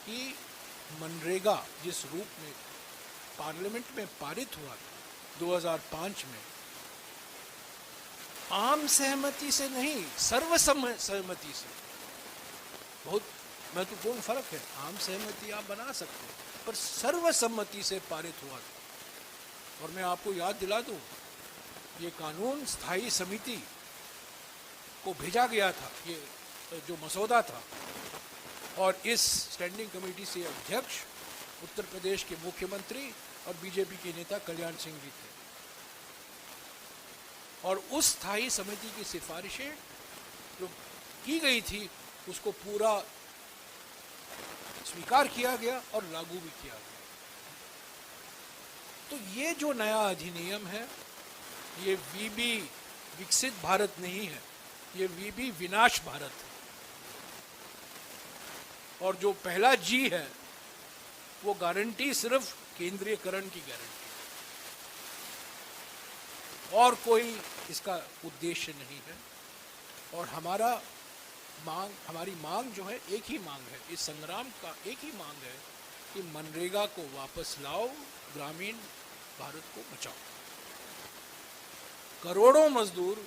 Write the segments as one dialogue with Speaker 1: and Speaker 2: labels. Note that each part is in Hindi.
Speaker 1: कि मनरेगा जिस रूप में पार्लियामेंट में पारित हुआ था 2005 में, आम सहमति से नहीं, सर्वसम्मति से। बहुत महत्वपूर्ण फर्क है। आम सहमति आप बना सकते हैं, पर सर्वसम्मति से पारित हुआ था। और मैं आपको याद दिला दूं, ये कानून स्थायी समिति को भेजा गया था, ये जो मसौदा था, और इस स्टैंडिंग कमेटी से अध्यक्ष उत्तर प्रदेश के मुख्यमंत्री और बीजेपी के नेता कल्याण सिंह जी थे। और उस स्थायी समिति की सिफारिशें जो की गई थी उसको पूरा स्वीकार किया गया और लागू भी किया गया। तो ये जो नया अधिनियम है, ये वीबी विकसित भारत नहीं है, ये वीबी विनाश भारत है। और जो पहला जी है वो गारंटी सिर्फ केंद्रीयकरण की गारंटी, और कोई इसका उद्देश्य नहीं है। और हमारी मांग जो है, एक ही मांग है, इस संग्राम का एक ही मांग है कि मनरेगा को वापस लाओ, ग्रामीण भारत को बचाओ। करोड़ों मजदूर,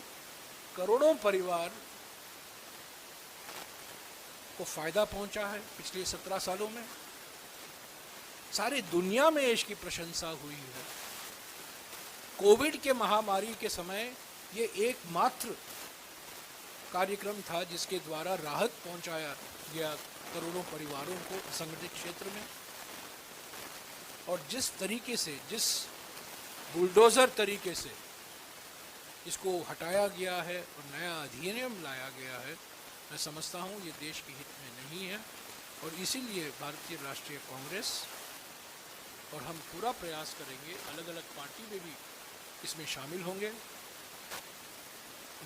Speaker 1: करोड़ों परिवार को फायदा पहुंचा है पिछले 17 सालों में। सारी दुनिया में इसकी प्रशंसा हुई है। कोविड के महामारी के समय ये एकमात्र कार्यक्रम था जिसके द्वारा राहत पहुंचाया गया करोड़ों परिवारों को असंगठित क्षेत्र में। और जिस तरीके से, जिस बुलडोजर तरीके से इसको हटाया गया है और नया अधिनियम लाया गया है, मैं समझता हूँ ये देश के हित में नहीं है। और इसीलिए भारतीय राष्ट्रीय कांग्रेस और हम पूरा प्रयास करेंगे, अलग अलग पार्टी में भी इसमें शामिल होंगे,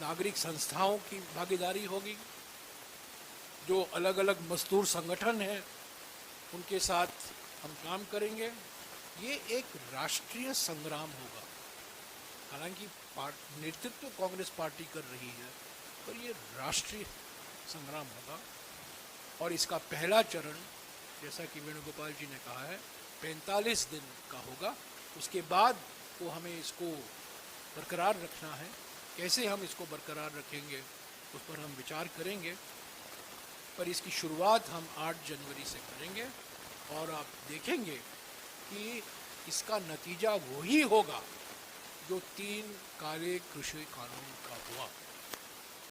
Speaker 1: नागरिक संस्थाओं की भागीदारी होगी, जो अलग अलग मजदूर संगठन हैं उनके साथ हम काम करेंगे। ये एक राष्ट्रीय संग्राम होगा। हालांकि नेतृत्व कांग्रेस पार्टी कर रही है, पर ये राष्ट्रीय संग्राम होगा। और इसका पहला चरण, जैसा कि वेणुगोपाल जी ने कहा है, 45 दिन का होगा। उसके बाद वो हमें इसको बरकरार रखना है। कैसे हम इसको बरकरार रखेंगे उस पर हम विचार करेंगे, पर इसकी शुरुआत हम 8 जनवरी से करेंगे। और आप देखेंगे कि इसका नतीजा वही होगा जो 3 काले कृषि कानून का हुआ।